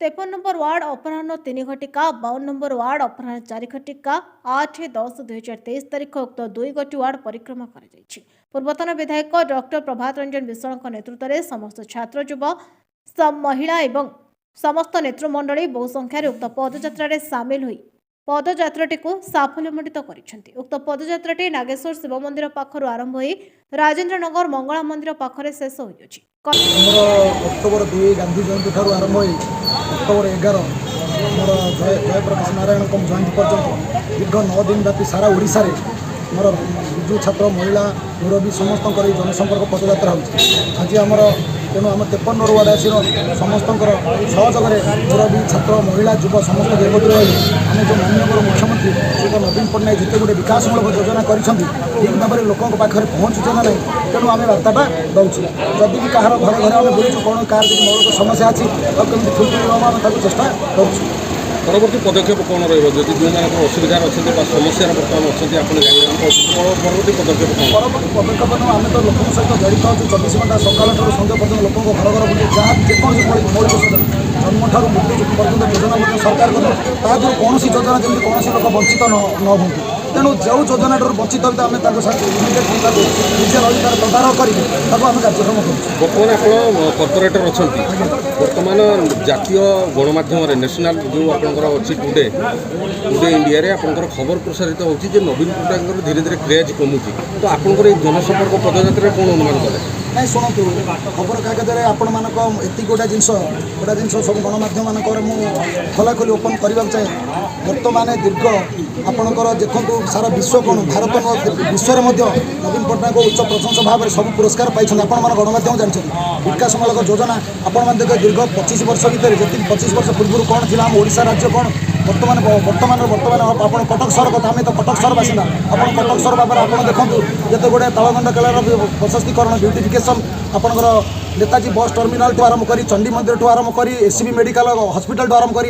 53 number ward अपराह्न 3 घटिका 52 number ward अपराह्न 4 घटिका 8-10-2023 तारीख उक्त 2 गोटी वार्ड परिक्रमा कर पूर्वतन विधायक डॉक्टर प्रभात रंजन विश्वाल नेतृत्व में समस्त छात्र युव महिला एवं समस्त नेतृमंडली बहु संख्यार उक्त पदयात्रा सामिल हुई पदयात्राटी को साफल्यमंडित कर उक्त पदयात्राटी नागेश्वर शिव मंदिर पाखर आरंभ हो राजेन्द्र नगर मंगला मंदिर पाखरे शेष होइछि। अक्टोबर 2 गांधी जयंती ठार आरंभ हो अक्टोबर 11 मोर जयप्रकाश नारायण जयंती पर्यटन दीर्घ 9 दिन व्यापी सारा ओडिशा रे मोर विजु छात्र महिला मुरबी समस्त जनसंपर्क पदयात्रा हो आज आमर तेणु आम 53 वार्डवासी समस्त सहयोग मुरबी छात्र महिला युव समस्त एकत्र रही आम जो माननीय मुख्यमंत्री श्री नवीन पट्टनायक जिते गोटे विकासमूलक योजना कर ठीक भाव में लोकों पाखे पहुँचुचे ना नहीं तेणु आम बार्ताटा दूसरी जदि भी कहार घर घर आम बुझु कौन कार मौलिक समस्या अच्छी और कमी फुलफिल हम आम चेष्टा करूँ। परवर्ती पदक्षेप कौन रही जो असुविधा अच्छा समस्या बर्तमान अच्छा परवर्ती पदक्षेप आम तो लोक सहित जड़ित हो 24 घंटा सकाल सन्ध्या पर्यटन लोक घर घर बुझे जहाँ जेकोसी मौलिक सुविधा जन्म ठार मृत्यु पर्यटन योजना सरकार कर कौन योजना जमी कौन लोक वंचित न हूँ तेणु जो योजना वंचित होता आम निजे रही तार तदारख करें कार्यक्रम कर बर्तमान आप कर्पोरेटर अच्छा बर्तमान जातीय गणमाध्यम नेशनल जो आपंकर अच्छी टुडे इंडिया रे आपंकर खबर प्रसारित होची जे नवीन पट्टनायक धीरे धीरे क्रेज कमुची तो आपंकर जनसंपर्क पदयात्रा कौन अनुमान कले ना शुणु खबर कागज में आपण मानक एति गोटा जिनस सब गणमाध्यम मानकर मुझे खोलाखोली ओपन करने चाहे बर्तमान दीर्घ आपणकर देखो सारा विश्व कौन भारत विश्व में नवीन पट्टनायक उच्च प्रशंसा भाव में सब पुरस्कार पाई आपण गणमाध्यम जानते विकासमूलक योजना आपण देख दीर्घ 25 वर्ष भितर जी 25 वर्ष पूर्व कौन थी आम ओडिशा राज्य कौन बर्तमान बर्तमान आप कटक सहर कथा आम तो कटक सहर बासिंदा आप कटक सहर भाव में आप देखो जिते गोटे तलगंडा केलार प्रशस्तीकरण ब्यूटिफिकेशन आपंकर नेताजी बस टर्मिनाल आरंभ कर चंडी मंदिर आरंभ कर एससीबी मेडिकल हॉस्पिटल आरंभ कर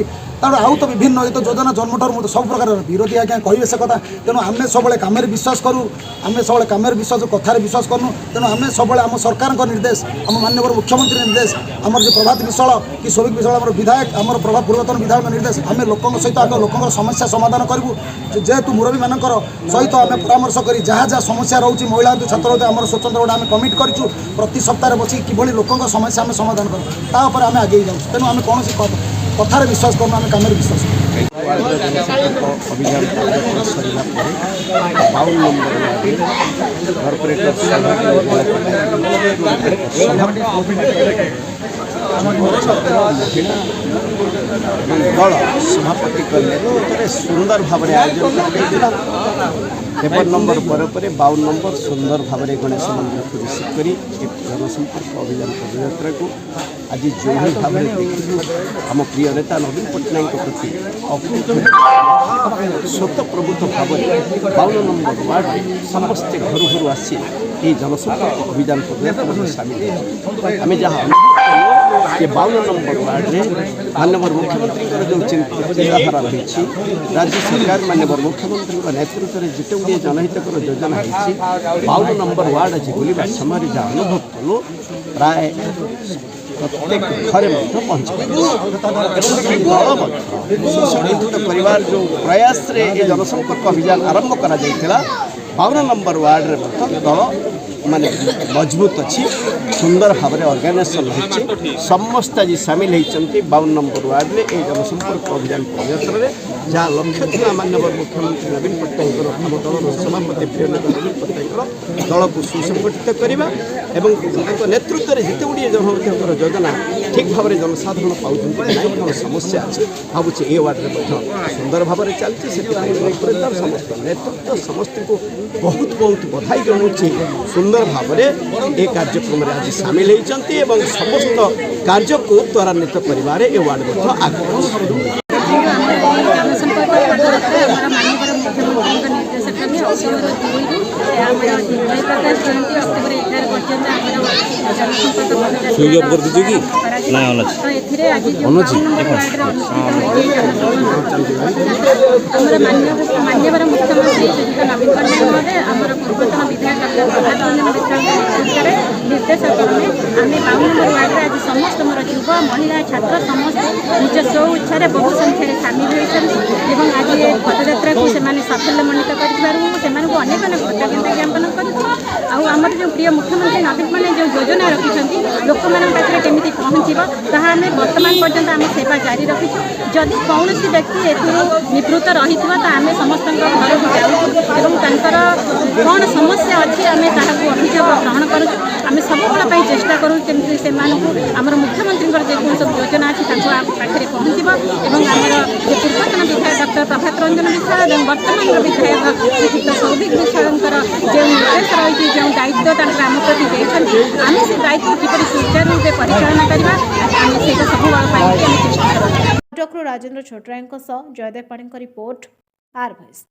आउ तो विभिन्न ये तो योजना जन्म ठार सब प्रकार विरोधी आज्ञा कहे से कथा तेणु आम सब कम विश्वास करूँ आम सब कम विश्वास कथार विश्वास करूँ तेणु आम सब आम सरकार निर्देश आम माननीय मुख्यमंत्री निर्देश आमर जो प्रभात विश्वाल कि शोभिक विश्वाल आम विधायक आम प्रभात पूर्वतन विधायक निर्देश आम लोकों सहित आगे लोकों समस्या समाधान करूँ जेहेतु मुरबी मान सहित आम परामर्श कर जहाँ जहाँ समस्या रोचे महिला छात्र आम स्वतंत्र गोटे आम कमिट करूँ प्रति सप्ताह बस कि लोकों समस्या आम समाधान करूँ आम आगे जाऊँ तेणु आम कौन कथार विश्वास करूँ आम कम विश्वास अभियान सरला 52 नंबर कॉर्पोरेटर दल सभापति कले सुंदर भाव में आयोजन कर 53 नंबर पर 52 नंबर सुंदर भाव में गणेश मंदिर को रिसीव कर जनसंपर्क अभियान पदयात्रा को आज जो ही भाव में देखिए आम प्रिय नेता नवीन पट्टनायक प्रति स्वतः प्रभुत्व भाव में 52 नंबर वार्ड समस्ते घर घर आसी ये जनसंपर्क अभियान पदयात्रा सामिल आम जहाँ ये 52 नंबर वार्ड में माननीय मुख्यमंत्री जो चिंताधारा रही राज्य सरकार माननीय मुख्यमंत्री नेतृत्व में जिते गुड़े जनहितकर योजना होती 52 नंबर वार्ड आज बुलवा समय जहाँ अनुभव कलु प्राय प्रत्येक घरे पहुँच परिवार जो प्रयास रे ये जनसंपर्क अभियान आरंभ करा 52 नंबर वार्ड रे दल माने मजबूत अच्छी सुंदर भाव में ऑर्गेनाइजेशन रही समस्त आज सामिल होती 52 नंबर वार्ड में ये जनसंपर्क अभियान पदयात्रा जहाँ लक्ष्य था माननीय मुख्यमंत्री नवीन पट्टनायक आम दल सभापति प्रिय नेता नवीन पट्टनायक दल को सुसंगठित करवा एवं नेतृत्व में जिते गुड़िए जनमतर योजना ठीक भाव में जनसाधारण पाँच समस्या अच्छे भावुँ ये वार्ड में सुंदर भाव में चलती समस्त नेतृत्व समस्त को बहुत बहुत बधाई जनाऊँगी सुंदर भाव में ये कार्यक्रम में आज सामिल होती समस्त कार्य को त्वरान्वित कर वार्ड में आगे मान्यवर मुख्यमंत्री श्रीयुत नवीन पट्टनायक आमर पूर्वतन विधायक निर्देश क्रमे आम 52 नंबर वार्ड आज समस्त मोर युवा महिला ପିଲା ଛାତ୍ର ସମସ୍ତେ ନିଜ ସ୍ୱ ଇଚ୍ଛାରେ ବହୁ ସଂଖ୍ୟାରେ ସାମିଲ ହୋଇଛନ୍ତି ଏବଂ ଆଜି ଏ ପଦଯାତ୍ରାକୁ ସେମାନେ ସାଫଲ୍ୟମଣ୍ଡିତ କରିଥିବାରୁ ମୁଁ ସେମାନଙ୍କୁ ଅନେକ ଅନେକ କୃତଜ୍ଞତା ଜ୍ଞାପନ କରୁଛି। ଆଉ ଆମର ଯେଉଁ ପ୍ରିୟ ମୁଖ୍ୟମନ୍ତ୍ରୀ ନବୀନ ପଟ୍ଟନାୟକ ଯେଉଁ ଯୋଜନା ରଖିଛନ୍ତି ଲୋକମାନଙ୍କ ପାଖରେ କେମିତି ପହଞ୍ଚିବ ତାହା ଆମେ ବର୍ତ୍ତମାନ ପର୍ଯ୍ୟନ୍ତ ଆମ ସେବା ଜାରି ରଖିଛୁ। ଯଦି କୌଣସି ବ୍ୟକ୍ତି ଏଥିରୁ ନିବୃତ୍ତ ରହିଥିବ ତ ଆମେ ସମସ୍ତଙ୍କ ଘରକୁ ଯାଉଛୁ ଏବଂ ତାଙ୍କର କ'ଣ ସମସ୍ୟା ଅଛି ଆମେ ତାହାକୁ ଅଭିଯୋଗ ଗ୍ରହଣ କରୁଛୁ। ଆମେ ସବୁବେଳ ପାଇଁ ଚେଷ୍ଟା କରୁ କେମିତି ସେମାନଙ୍କୁ ଆମର ମୁଖ୍ୟମନ୍ତ୍ରୀଙ୍କର ଯେକୌଣସି ସବୁ ଯୋଜନା ଅଛି ତାଙ୍କୁ ଆମ ପାଖରେ ପହଞ୍ଚିବ ଏବଂ ଆମର ଯେ ପୂର୍ବତନ ବିଧାୟକ ଡକ୍ଟର ପ୍ରଭାତ ରଞ୍ଜନ ବିଶ୍ୱାଳ ଏବଂ ବର୍ତ୍ତମାନର ବିଧାୟକ ଶ୍ରୀଯୁକ୍ତ ସୌଭିକ ବିଶ୍ୱାଳଙ୍କର ଯେଉଁ ନିର୍ଦ୍ଦେଶ ରହିଛି ଯେଉଁ ଦାୟିତ୍ୱ ତାଙ୍କର ଆମ ପ୍ରତି ଦେଇଛନ୍ତି ଆମେ ସେ ଦାୟିତ୍ୱ କିପରି ସୁଚାରୁ ରୂପେ ପରିଚାଳନା କରିବା ଆମେ ସେଇଟା ସବୁବେଳ ପାଇଁ ଆମେ ଚେଷ୍ଟା କରୁଛୁ। କଟକରୁ ରାଜେନ୍ଦ୍ର ଛୋଟରାୟଙ୍କ ସହ ଜୟଦେବ ପାଣିଙ୍କ ରିପୋର୍ଟ, ଆର୍ ଭଏସ୍।